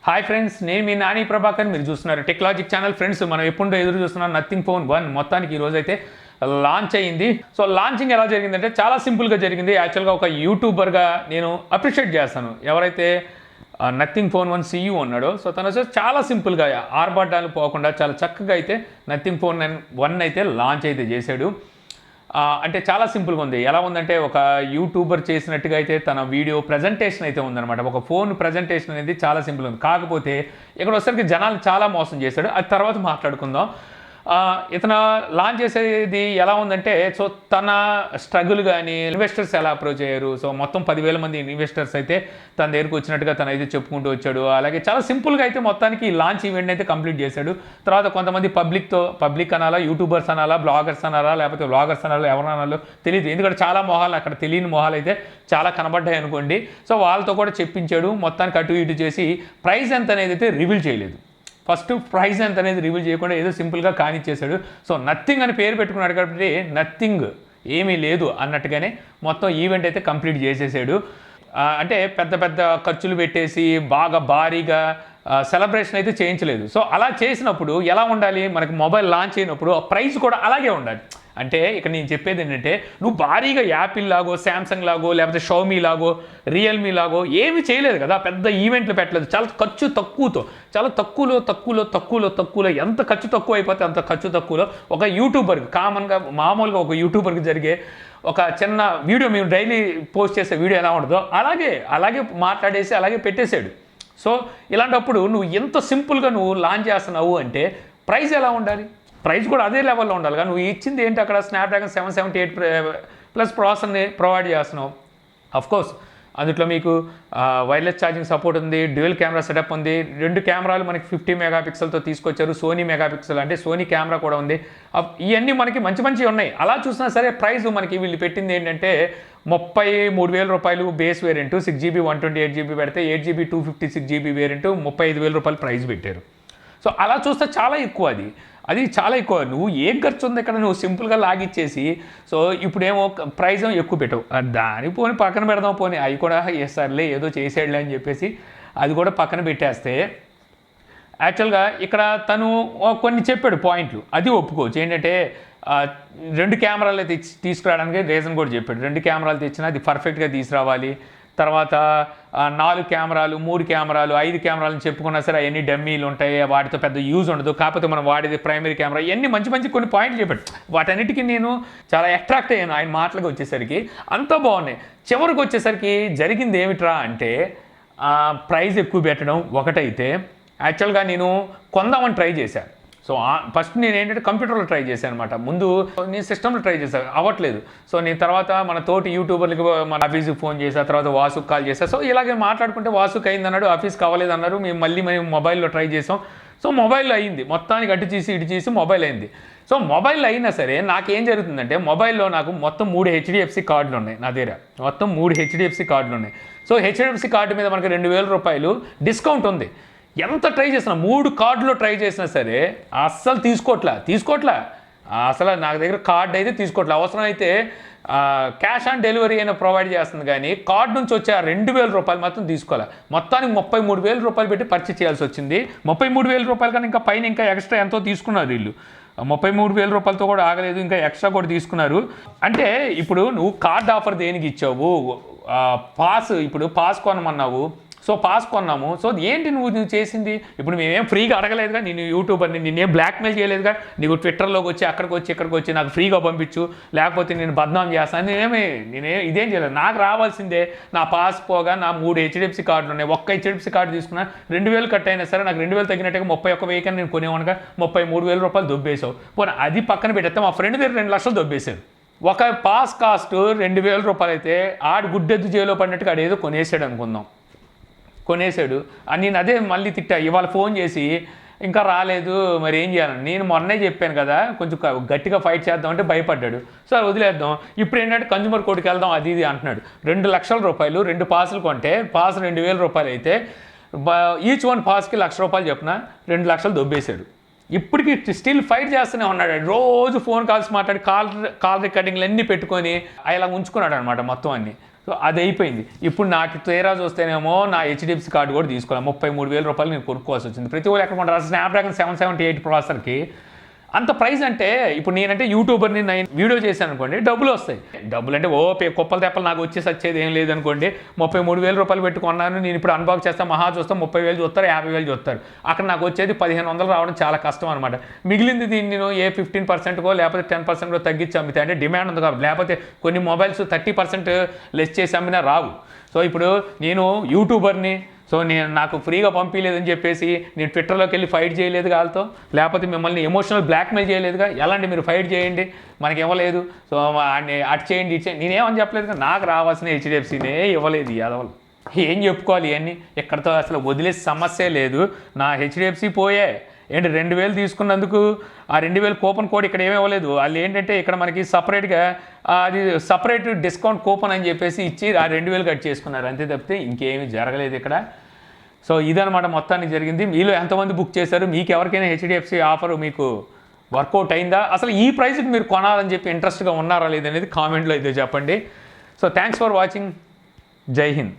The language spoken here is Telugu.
హాయ్ ఫ్రెండ్స్, నేను మీ నాని ప్రభాకర్. మీరు చూస్తున్నారు టెక్నాలజిక్ ఛానల్. ఫ్రెండ్స్, మనం ఎప్పుడో ఎదురు చూస్తున్నాం నథింగ్ ఫోన్ 1 మొత్తానికి ఈరోజు అయితే లాంచ్ అయ్యింది. సో లాంచింగ్ ఎలా జరిగిందంటే చాలా సింపుల్గా జరిగింది. యాక్చువల్గా ఒక యూట్యూబర్గా నేను అప్రిషియేట్ చేస్తాను ఎవరైతే నథింగ్ ఫోన్ 1 CEO ఉన్నాడో. సో తను చాలా సింపుల్గా ఆర్భాటాలు పోకుండా చాలా చక్కగా అయితే నథింగ్ ఫోన్ 1 అయితే లాంచ్ అయితే చేశాడు. అంటే చాలా సింపుల్గా ఉంది. ఎలా ఉందంటే ఒక యూట్యూబర్ చేసినట్టుగా అయితే తన వీడియో ప్రజెంటేషన్ అయితే ఉందన్నమాట. ఒక ఫోన్ ప్రజెంటేషన్ అనేది చాలా సింపుల్ ఉంది. కాకపోతే ఇక్కడ వచ్చేసరికి జనాలు చాలా మోసం చేశాడు. అది తర్వాత మాట్లాడుకుందాం. ఇతను లాంచ్ చేసేది ఎలా ఉందంటే, సో తన స్ట్రగుల్ కానీ ఇన్వెస్టర్స్ ఎలా అప్రోచ్ అయ్యారు, సో మొత్తం 10,000 మంది ఇన్వెస్టర్స్ అయితే తన దగ్గరకు వచ్చినట్టుగా తను అయితే చెప్పుకుంటూ వచ్చాడు. అలాగే చాలా సింపుల్గా అయితే మొత్తానికి ఈ లాంచ్ ఈవెంట్ అయితే కంప్లీట్ చేశాడు. తర్వాత కొంతమంది పబ్లిక్ అనాలా, యూట్యూబర్స్ అనాలా, బ్లాగర్స్ అనాలా, లేకపోతే వ్లాగర్స్ అనాలా, ఎవరు అనాలో తెలియదు. ఎందుకంటే చాలా మొహాలు అక్కడ తెలియని మొహాలు అయితే చాలా కనబడ్డాయి అనుకోండి. సో వాళ్ళతో కూడా చెప్పించాడు. మొత్తానికి అటు ఇటు చేసి ప్రైస్ ఎంత అనేది అయితే రివీల్ చేయలేదు. ఫస్ట్ ప్రైస్ ఎంత అనేది రివీల్ చేయకుండా ఏదో సింపుల్గా కానిచ్చేశాడు. సో నథింగ్ అని పేరు పెట్టుకున్నాడు కాబట్టి నథింగ్ ఏమీ లేదు అన్నట్టుగానే మొత్తం ఈవెంట్ అయితే కంప్లీట్ చేసేసాడు. అంటే పెద్ద పెద్ద ఖర్చులు పెట్టేసి బాగా భారీగా సెలబ్రేషన్ అయితే చేయించలేదు. సో అలా చేసినప్పుడు ఎలా ఉండాలి, మనకి మొబైల్ లాంచ్ అయినప్పుడు ఆ ప్రైస్ కూడా అలాగే ఉండాలి. అంటే ఇక్కడ నేను చెప్పేది ఏంటంటే, నువ్వు భారీగా యాపిల్ లాగో, శాంసంగ్ లాగో, లేకపోతే షామీ లాగో, రియల్మీ లాగో ఏమీ చేయలేదు కదా, పెద్ద ఈవెంట్లు పెట్టలేదు. చాలా ఖర్చు తక్కువతో, చాలా తక్కువలో ఎంత ఖర్చు తక్కువ అయిపోతే అంత ఖర్చు తక్కువలో ఒక యూట్యూబర్కి మామూలుగా ఒక యూట్యూబర్కి జరిగే ఒక చిన్న వీడియో, మేము డైలీ పోస్ట్ చేసే వీడియో ఎలా ఉంటుందో అలాగే మాట్లాడేసి అలాగే పెట్టేశాడు. సో ఇలాంటప్పుడు నువ్వు ఎంత సింపుల్గా నువ్వు లాంచ్ చేస్తున్నావు అంటే ప్రైస్ ఎలా ఉండాలి, ప్రైస్ కూడా అదే లెవెల్లో ఉండాలి. కానీ నువ్వు ఇచ్చింది ఏంటి, అక్కడ స్నాప్డ్రాగన్ 778+ ప్రాసెసర్ని ప్రొవైడ్ చేస్తున్నావు. అఫ్కోర్స్ అందులో మీకు వైర్లెస్ ఛార్జింగ్ సపోర్ట్ ఉంది, డ్యూయల్ కెమెరా సెటప్ ఉంది, 2 కెమెరాలు మనకి 50 మెగాపిక్సెల్తో తీసుకొచ్చారు. సోనీ మెగాపిక్సెల్ అంటే సోనీ కెమెరా కూడా ఉంది. ఇవన్నీ మనకి మంచి ఉన్నాయి. అలా చూసినా సరే ప్రైస్ మనకి వీళ్ళు పెట్టింది ఏంటంటే 33,000 రూపాయలు బేస్ వేరియంట్, 6GB 128GB పెడితే 8GB 256GB వేరియంట్ 35,000 రూపాయలు ప్రైస్ పెట్టారు. సో అలా చూస్తే చాలా ఎక్కువ, అది చాలా ఎక్కువ. నువ్వు ఏం ఖర్చు ఉంది ఇక్కడ, నువ్వు సింపుల్గా లాగిచ్చేసి సో ఇప్పుడేమో ప్రైజ్ ఎక్కువ పెట్టవు, దాని పోని పక్కన పెడదాం, పోనీ అవి కూడా సర్లే ఏదో చేసేయలే అని చెప్పేసి అది కూడా పక్కన పెట్టేస్తే, యాక్చువల్గా ఇక్కడ తను కొన్ని చెప్పాడు పాయింట్లు, అది ఒప్పుకోవచ్చు. ఏంటంటే 2 కెమెరాలు తీసుకురావడానికి రీజన్ కూడా చెప్పాడు. 2 కెమెరాలు తెచ్చినా అది పర్ఫెక్ట్గా తీసుకురావాలి. తర్వాత 4 కెమెరాలు, 3 కెమెరాలు, 5 కెమెరాలను చెప్పుకున్నా సరే అవన్నీ డమ్మీలు ఉంటాయి, వాటితో పెద్ద యూజ్ ఉండదు. కాకపోతే మనం వాడేది ప్రైమరీ కెమెరా. ఇవన్నీ మంచి కొన్ని పాయింట్లు చెప్పాడు. వాటన్నిటికీ నేను చాలా అట్రాక్ట్ అయ్యాను ఆయన మాటలకు వచ్చేసరికి. అంతా బాగున్నాయి. చివరికి వచ్చేసరికి జరిగింది ఏమిట్రా అంటే, ప్రైస్ ఎక్కువ పెట్టడం ఒకటైతే, యాక్చువల్గా నేను కొందామని ట్రై చేశాను. సో ఫస్ట్ నేను ఏంటంటే కంప్యూటర్లో ట్రై చేశాను అనమాట. ముందు నేను సిస్టంలో ట్రై చేశాను, అవ్వట్లేదు. సో నేను తర్వాత మన తోటి యూట్యూబర్లకి మన ఆఫీస్కి ఫోన్ చేశాను, తర్వాత వాసుకి కాల్ చేశాను. సో ఇలాగే మాట్లాడుకుంటే వాసుకి అయింది అన్నాడు, ఆఫీస్కి అవ్వలేదు అన్నారు. మేము మొబైల్లో ట్రై చేసాం. సో మొబైల్లో అయింది, మొత్తానికి అటు చేసి మొబైల్ అయింది. సో మొబైల్ అయినా సరే నాకేం జరుగుతుందంటే, మొబైల్లో నాకు మొత్తం 3 HDFC కార్డులు ఉన్నాయి నా దగ్గర. మొత్తం 3 HDFC కార్డులు ఉన్నాయి. సో HDFC కార్డు మీద మనకి 2,000 రూపాయలు డిస్కౌంట్ ఉంది. ఎంత ట్రై చేసినా, 3 కార్డులో ట్రై చేసినా సరే అస్సలు తీసుకోవట్లా. అసలు నాకు దగ్గర కార్డు అయితే తీసుకోవట్లే. అవసరమైతే క్యాష్ ఆన్ డెలివరీ అయినా ప్రొవైడ్ చేస్తుంది, కానీ కార్డు నుంచి వచ్చే 2,000 రూపాయలు మాత్రం తీసుకోవాలి. మొత్తానికి 33,000 రూపాయలు పెట్టి పర్చేస్ చేయాల్సి వచ్చింది. 33,000 రూపాయలు కానీ ఇంకా పైన ఇంకా ఎక్స్ట్రా ఎంతో తీసుకున్నారు వీళ్ళు. 33,000 రూపాయలతో కూడా ఆగలేదు, ఇంకా ఎక్స్ట్రా కూడా తీసుకున్నారు. అంటే ఇప్పుడు నువ్వు కార్డ్ ఆఫర్ దేనికి ఇచ్చావు, ఇప్పుడు పాస్ కొనమన్నావు. సో పాస్ కొన్నాము. సో ఏంటి నువ్వు చేసింది, ఇప్పుడు మేమేం ఫ్రీగా అడగలేదుగా, నేను యూట్యూబర్ని నేనేం బ్లాక్మెయిల్ చేయలేదుగా. నీకు ట్విట్టర్లోకి వచ్చి ఇక్కడికి వచ్చి నాకు ఫ్రీగా పంపించు, లేకపోతే నేను బద్నాం చేస్తాను. నేనే ఇదేం చేయలేదు. నాకు రావాల్సిందే నా పాస్ పోగా నా 3 HDFC కార్డులు ఉన్నాయి. ఒక్క HDFC కార్డు తీసుకున్నా 2,000 కట్ అయినా సరే నాకు 2,000 తగ్గినట్టుగా 31,000 నేను కొనేవానుగా 33,000 రూపాయలు దొబ్బేసావు. పోనీ అది పక్కన పెట్టేస్తే మా ఫ్రెండ్ దగ్గర 2 లక్షలు దొబ్బేశారు. ఒక పాస్ కాస్ట్ 2,000 రూపాయలు అయితే ఆడు గుడ్డెద్దు జైల్లో పడినట్టుగా ఆడేదో కొనేసాడు అనుకుందాం. నేను అదే మళ్ళీ తిట్టా. ఇవాళ ఫోన్ చేసి ఇంకా రాలేదు, మరి ఏం చేయాలని. నేను మొన్నే చెప్పాను కదా, కొంచెం గట్టిగా ఫైట్ చేద్దాం అంటే భయపడ్డాడు. సరే వదిలేద్దాం. ఇప్పుడు ఏంటంటే కన్జ్యూమర్ కోర్టుకి వెళ్దాం అది ఇది అంటున్నాడు. 2 లక్షల రూపాయలు 2 పాసులు కొంటే, పాస్ 2,000 రూపాయలు అయితే ఈచ్ వన్ పాస్కి 1,00,000 రూపాయలు చెప్పిన 2 లక్షలు దొబ్బేశాడు. ఇప్పటికీ స్టిల్ ఫైట్ చేస్తూనే ఉన్నాడు. రోజు ఫోన్ కాల్స్ మాట్లాడి కాల్ రికార్డింగ్లు అన్నీ పెట్టుకొని ఇలా ఉంచుకున్నాడు అనమాట మొత్తం అన్నీ. సో అది అయిపోయింది. ఇప్పుడు నాకు తీరా చూస్తేనేమో నా హెచ్డిఎఫ్సి కార్డు కూడా తీసుకోవాలి, 33,000 రూపాయలు నేను కొనుక్కోవాల్సి వచ్చింది. ప్రతి వాళ్ళు ఎక్కడ కొంటారు? స్నాప్డ్రాగన్ 778 ప్రాసెసర్కి అంత ప్రైస్ అంటే, ఇప్పుడు నేనంటే యూట్యూబర్ని నేను వీడియో చేశాను అనుకోండి, డబ్బులు వస్తాయి. డబ్బులు అంటే కుప్పలు తెప్పలు నాకు వచ్చేసి వచ్చేది ఏం లేదనుకోండి. 33,000 రూపాయలు పెట్టుకున్నాను, నేను ఇప్పుడు అన్బాక్స్ చేస్తాను, మహా చూస్తాను 30,000 చూస్తారు, 50,000 చూస్తారు. అక్కడ నాకు వచ్చేది 1,500 రావడం చాలా కష్టం అనమాట. మిగిలింది దీన్ని నేను 15%కో లేకపోతే 10%కో తగ్గించి అమ్మితే, అంటే డిమాండ్ ఉంది కాబట్టి. లేకపోతే కొన్ని మొబైల్స్ 30% లెస్ చేసి అమ్మినా రావు. సో ఇప్పుడు నేను యూట్యూబర్ని, సో నాకు ఫ్రీగా పంపించలేదని చెప్పేసి నేను ట్విట్టర్లోకి వెళ్ళి ఫైట్ చేయలేదు వాళ్ళతో, లేకపోతే మిమ్మల్ని ఎమోషనల్ బ్లాక్మెయిల్ చేయలేదుగా. ఎలాంటి మీరు ఫైట్ చేయండి, మనకి ఇవ్వలేదు, సో అటు చేయండి ఇటు చేయండి, నేనేమని చెప్పలేదుగా. నాకు రావాల్సిన హెచ్డిఎఫ్సినే ఇవ్వలేదు యాదవలు. ఏం చెప్పుకోవాలి ఇవన్నీ? ఇక్కడతో అసలు వదిలేసే సమస్యే లేదు. నా హెచ్డిఎఫ్సి పోయే ఏంటి 2,000 తీసుకున్నందుకు ఆ 2,000 కూపన్ కోడ్ ఇక్కడ ఏమీ ఇవ్వలేదు. వాళ్ళు ఏంటంటే ఇక్కడ మనకి సపరేట్గా అది సపరేట్ డిస్కౌంట్ కూపన్ అని చెప్పేసి ఇచ్చి ఆ 2,000 కట్ చేసుకున్నారు, అంతే తప్పితే ఇంకేమీ జరగలేదు ఇక్కడ. సో ఇదనమాట మొత్తానికి జరిగింది. మీలో ఎంతమంది బుక్ చేశారు? మీకు ఎవరికైనా హెచ్డిఎఫ్సి ఆఫర్ మీకు వర్కౌట్ అయిందా? అసలు ఈ ప్రైస్కి మీరు కొనాలని చెప్పి ఇంట్రెస్ట్గా ఉన్నారా లేదనేది కామెంట్లో అయితే చెప్పండి. So thanks for watching. జై హింద్.